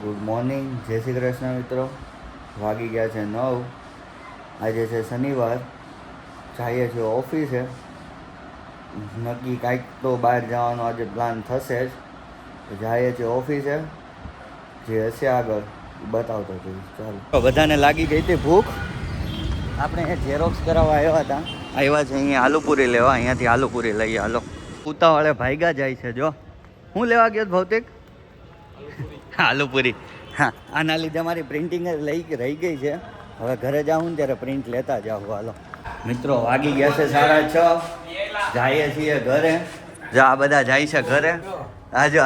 Good morning, જય શ્રી કૃષ્ણ મિત્રો. વાગી ગયા છે 9. આજે છે શનિવાર. જઈએ છીએ ઓફિસે. નક્કી કાંઈક તો બહાર જવાનો આજે પ્લાન થશે જ. જઈએ છીએ ઓફિસે. જે હશે આગળ બતાવતો જઈશ. ચાલો, બધાને લાગી ગઈ હતી ભૂખ. આપણે ઝેરોક્સ કરાવવા આવ્યા છે અહીંયા આલુપુરી લેવા. અહીંયાથી આલુપુરી લઈએ. હાલો, ઉતાવળે ભાઈગા જાય છે. જો હું લેવા ગયો ભૌતિક આલુપુરી. હા, આના લીધે અમારી પ્રિન્ટિંગ રહી ગઈ છે. હવે ઘરે જાઉં ને ત્યારે પ્રિન્ટ લેતા જાઉં. હાલો મિત્રો, વાગી ગયા છે 6:30. જઈએ છીએ ઘરે. જો આ બધા જાય છે ઘરે. આજો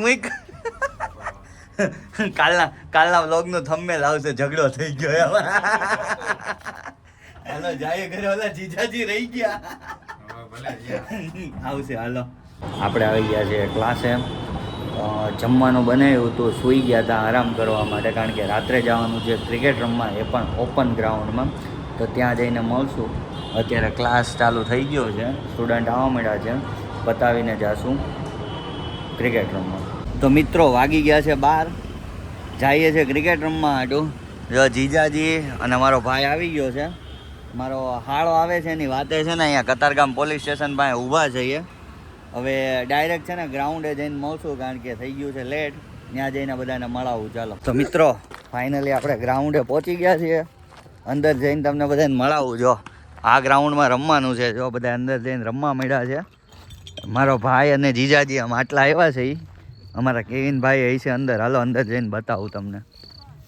મૂક કાલના વ્લોગનું થંબનેલ આવશે. ઝઘડો થઈ ગયો. હાલો જાય ઘરે. ઓલા જીજાજી રહી ગયા આવશે. હાલો, આપણે આવી ગયા છીએ ક્લાસે. જમવાનું બનાવ્યું હતું. સૂઈ ગયા હતા આરામ કરવા માટે, કારણ કે રાત્રે જવાનું છે ક્રિકેટ રમવા, એ પણ ઓપન ગ્રાઉન્ડમાં. તો ત્યાં જઈને મળશું. અત્યારે ક્લાસ ચાલુ થઈ ગયો છે. સ્ટુડન્ટ આવવા મળ્યા છે. બતાવીને જાશું ક્રિકેટ રમવા. તો મિત્રો, વાગી ગયા છે 12. જઈએ છીએ ક્રિકેટ રમવા હાટું. જો જીજાજી અને મારો ભાઈ આવી ગયો છે. મારો હાળો આવે છે એની વાતે છે ને અહીંયા કતારગામ પોલીસ સ્ટેશન પાસે ઊભા છીએ. હવે ડાયરેક્ટ છે ને ગ્રાઉન્ડે જઈને મળશું, કારણ કે થઈ ગયું છે લેટ. ત્યાં જઈને બધાને મળાવું. ચાલો તો મિત્રો, ફાઇનલી આપણે ગ્રાઉન્ડે પહોંચી ગયા છીએ. અંદર જઈને તમને બધાને મળાવું. જો આ ગ્રાઉન્ડમાં રમવાનું છે. જો બધા અંદર જઈને રમવા મળ્યા છે. મારો ભાઈ અને જીજાજી આમ આટલા આવ્યા છે. અમારા કેવિનભાઈ અહીં છે અંદર. હાલો અંદર જઈને બતાવું તમને.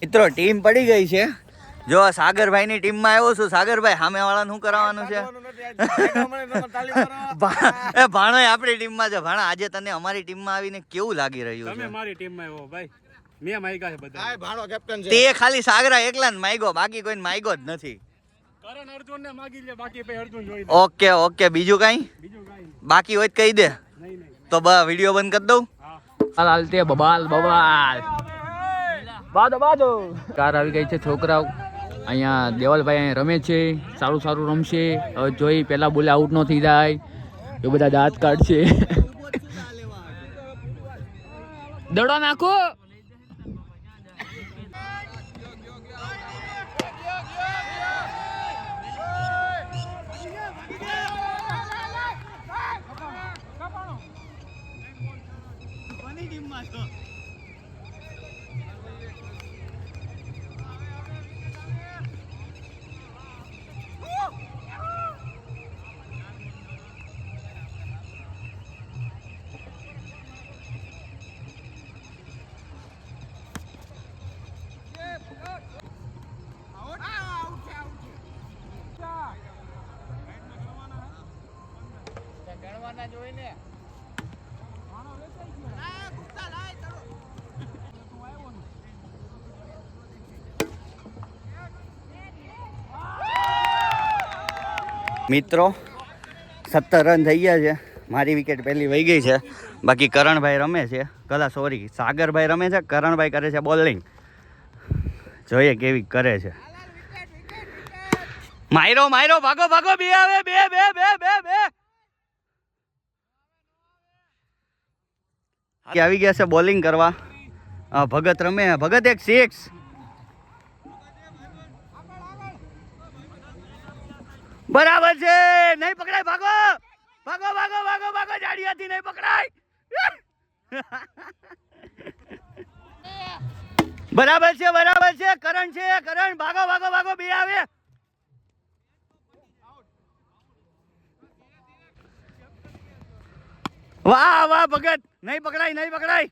મિત્રો, ટીમ પડી ગઈ છે. જો સાગરભાઈની ટીમમાં આવ્યો છું. સાગરભાઈ, સામેવાળાને શું કરાવવાનું છે? ભાણો આપણી ટીમમાં છે. ભાણા, આજે તને અમારી ટીમમાં આવીને કેવું લાગી રહ્યું છે? મારી ટીમમાં આવ્યો ભાઈ. મેં માગ્યા છે બધા. ભાણો કેપ્ટન છે. તે ખાલી સાગરા એકલાને માગ્યો, બાકી કોઈને માગ્યો જ નથી. કરણ અર્જુનને માગી લે, બાકી પછી અર્જુન જોઈ લે. ઓકે, બીજું કાંઈ બાકી હોય તો કહી દે. નહીં તો વિડીયો બંધ કરી દઉં. હાલતે બબાલ બાદો કાર આવી ગઈ છે. છોકરાઓ અહીંયા દેવલભાઈ અહીંયા રમે છે. સારું રમશે. હવે જોઈ પેલા બોલે આઉટ ન થઈ જાય. એ બધા દાંત કાઢશે. દડો નાખો. મિત્રો, 17 રન થઈ ગયા છે. મારી વિકેટ પહેલી વહી ગઈ છે. બાકી કરણભાઈ રમે છે. સાગરભાઈ રમે છે. કરણભાઈ કરે છે બોલિંગ. જોઈએ કેવી કરે છે. માયરો ભાગો બે આવે. બે આવી ગયા છે બોલિંગ કરવા. ભગત રમે. ભગત એક 6. બરાબર છે. નહીં પકડાય. ભાગો જાડિયાથી નહીં પકડાય. બરાબર છે. કરણ ભાગો બે આવે. વાહ ભગત, નહીં પકડાય.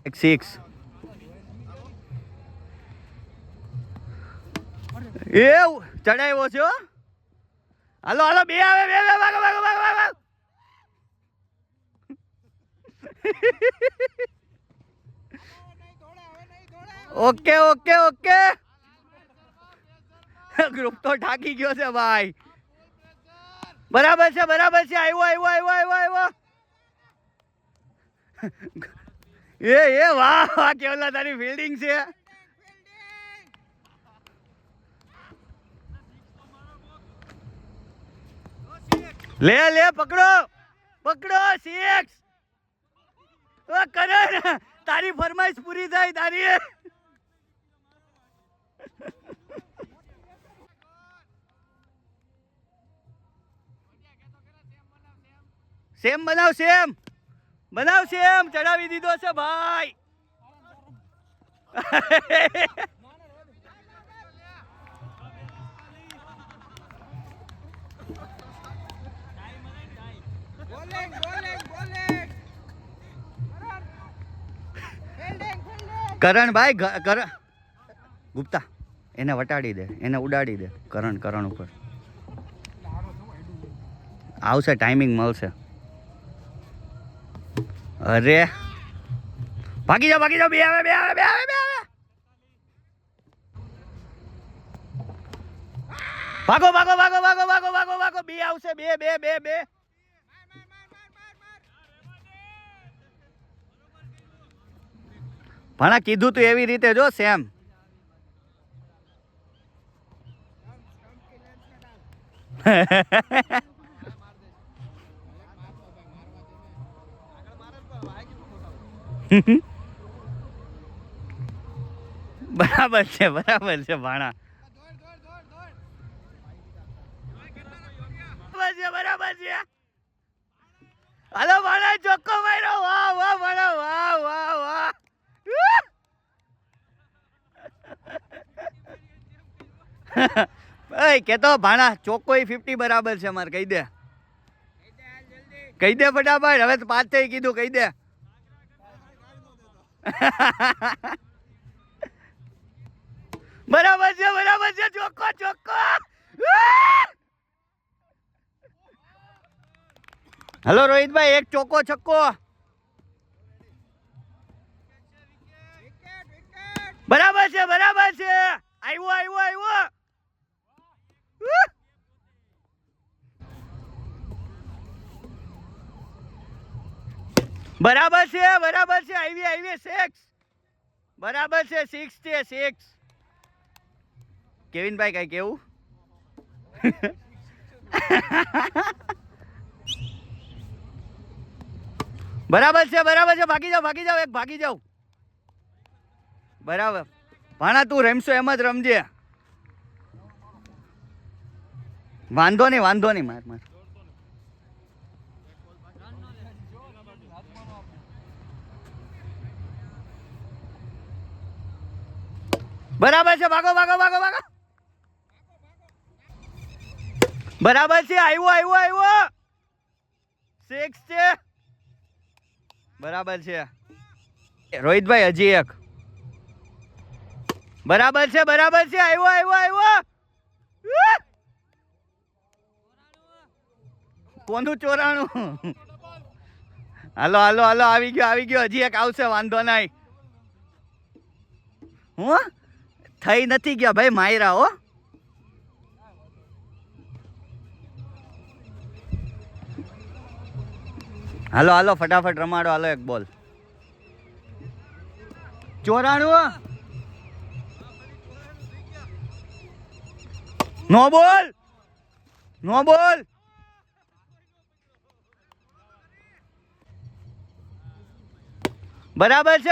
એક 6. એવું ચડાવ્યો છે. હાલો બે આવે. ભાગો. ઓકે. ગ્રુપ તો ઠાકી ગયો છે ભાઈ. બરાબર છે. આવ્યો. એ વાહ કેવલા તારી ફિલ્ડિંગ છે. લે પકડો. પકડો 6. ઓ કરણ તારી ફરમાઈશ પૂરી થાય તારી. સેમ બનાવ સેમ ચડાવી દીધો છે ભાઈ. કરણભાઈ કરણ ગુપ્તા એને વટાડી દે, એને ઉડાડી દે. કરણ ઉપર આવશે, ટાઈમિંગ મળશે. અરે ભાગી જાઓ બે આવે. ભાગો બે આવશે. બે ભણા કીધું તું એવી રીતે જો સેમ. બરાબર છે ભાણા. બરાબર છે. હાલો ભાણા ચોખ્ખો માર્યો. વાહ ભાણા વાહ. કેતો ભાણા ચોખ્ખો 50 બરાબર છે મારે. કહી દે ફટાફટ. હવે તો 5 થઈ કીધું. કહી દે. બરાબર છે ચોખ્ખો. હલો રોહિતભાઈ, એક ચોખ્ખો છક્કો. બરાબર છે. આવ્યો. બરાબર છે. આવી 6. બરાબર છે. 6 છે 6. કેવિનભાઈ કઈ કેવું? બરાબર છે. ભાગી જાઓ. એક ભાગી જાઓ. બરાબર ભાણા તું રમશો એમ જ રમજે. વાંધો નહીં માર. બરાબર છે. ભાગો. બરાબર છે. આવ્યો. 6 છે. બરાબર છે. રોહિતભાઈ હજી એક. બરાબર છે. આવ્યો. કોનું 94? હાલો આવી ગયો. હજી એક આવશે. વાંધો નહીં. હું થઈ નથી ગયા ભાઈ માયરા. હો હાલો ફટાફટ રમાડો. હાલો એક બોલ. 94. નો બોલ. બરાબર છે.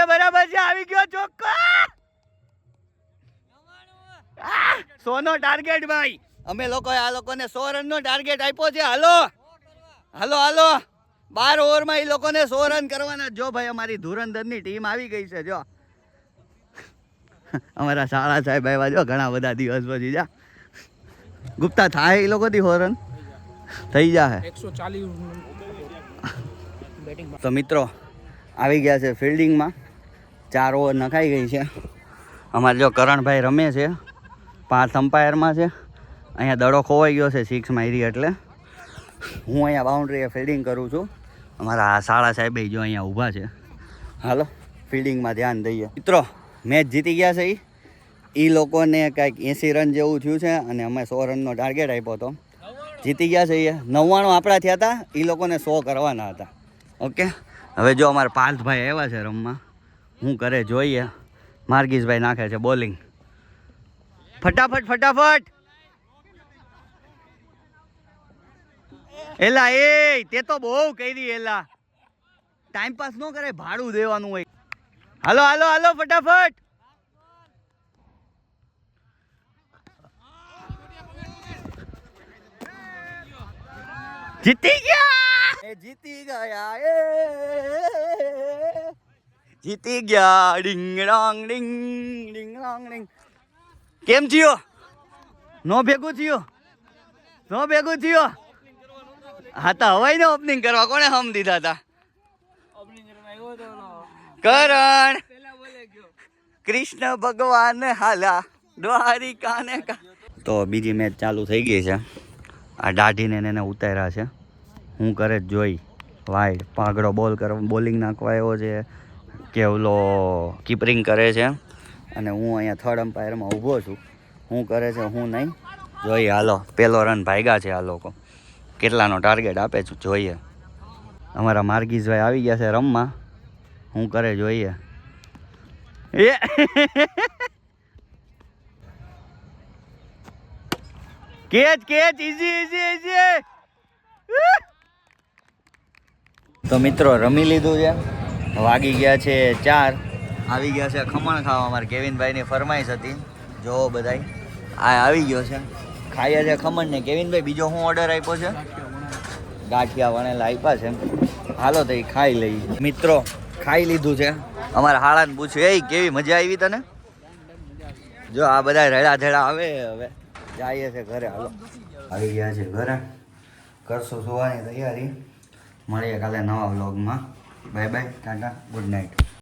આવી ગયો ચોખ્ખો. 100 નો ટાર્ગેટ ભાઈ. અમે લોકોએ આ લોકોને 100 રન નો ટાર્ગેટ આપ્યો છે. હાલો 12 ઓવરમાં એ લોકોને 100 રન કરવાના. જો ભાઈ અમારી ધુરંધરની ટીમ આવી ગઈ છે. જો અમારા શાળા સાહેબ આવ્યા. જો ઘણા બધા દિવસ પછી. જા ગુપ્તા થાય એ લોકોથી 100 રન થઈ જાય. 140 તો મિત્રો આવી ગયા છે ફિલ્ડિંગમાં. 4 ઓવર નખાઈ ગઈ છે. અમારે જો કરણભાઈ રમે છે. 5 અમ્પાયરમાં છે. અહીંયા દડો ખોવાઈ ગયો છે 6 મારી. એટલે હું અહીંયા બાઉન્ડ્રીએ ફિલ્ડિંગ કરું છું. અમારા શાળા સાહેબ જો અહીંયા ઊભા છે. હાલો ફિલ્ડિંગમાં ધ્યાન દઈએ. મિત્રો મેચ જીતી ગયા છે. એ લોકોને કાંઈક 80 રન જેવું થયું છે અને અમે 100 રનનો ટાર્ગેટ આપ્યો હતો. જીતી ગયા છે. 99 આપણા થયા હતા. એ લોકોને 100 કરવાના હતા. ઓકે હવે જો અમારા પાર્થભાઈ આવ્યા છે રમવા. હું કરે જોઈએ. માર્ગીસભાઈ નાખે છે બોલિંગ. ફટાફટ એલા એ તે તો બહુ કરી એલા ટાઈમ પાસ ન કરે ભાડું દેવાનું હોય હાલો હાલો હાલો ફટાફટ જીતી ગયા જીતી ગયા ડિંગ ડોંગ ડિંગ ડિંગ ડોંગ ડિંગ કેમ થયો નો ભેગું થયો હા તો હવાઈ ને ઓપનિંગ કરવા કોને હમ દીધા હતા કરણ કૃષ્ણ ભગવાન હાલા દ્વારિકા ને તો બીજી મેચ ચાલુ થઈ ગઈ છે આ દાઢીને એને ઉતાર્યા છે હું કરે જ જોઈ વાઈડ પાઘડો બોલિંગ નાખવા આવ્યો છે કે ઓલો કીપરિંગ કરે છે અને હું અહીંયા થર્ડ અમ્પાયરમાં ઊભો છું હું કરે છે હું નહીં જોઈએ હાલો પેલો રન ભાગ્યા છે આ લોકો કેટલાનો ટાર્ગેટ આપે છે જોઈએ અમારા માર્ગીસભાઈ આવી ગયા છે રમવા હું કરે જોઈએ એ કેચ ઈઝી તો મિત્રો રમી લીધું છે વાગી ગયા છે 4 આવી ગયા છે ખમણ ખાવા અમારે કેવિનભાઈની ફરમાઈશ હતી જો બધાય આ આવી ગયો છે ખાઈએ છે ખમણ ને કેવિનભાઈ બીજો હું ઓર્ડર આપ્યો છે ગાંઠિયા વણેલા આપ્યા છે હાલો તો એ ખાઈ લઈ મિત્રો ખાઈ લીધું છે અમારા હાળાને પૂછ્યું એ કેવી મજા આવી તને જો આ બધા રેડા ધેડા આવે હવે જઈએ છે ઘરે હાલો આવી ગયા છે ઘરે કરશું સુવાની તૈયારી મળીએ કાલે નવા વ્લોગમાં bye bye tata good night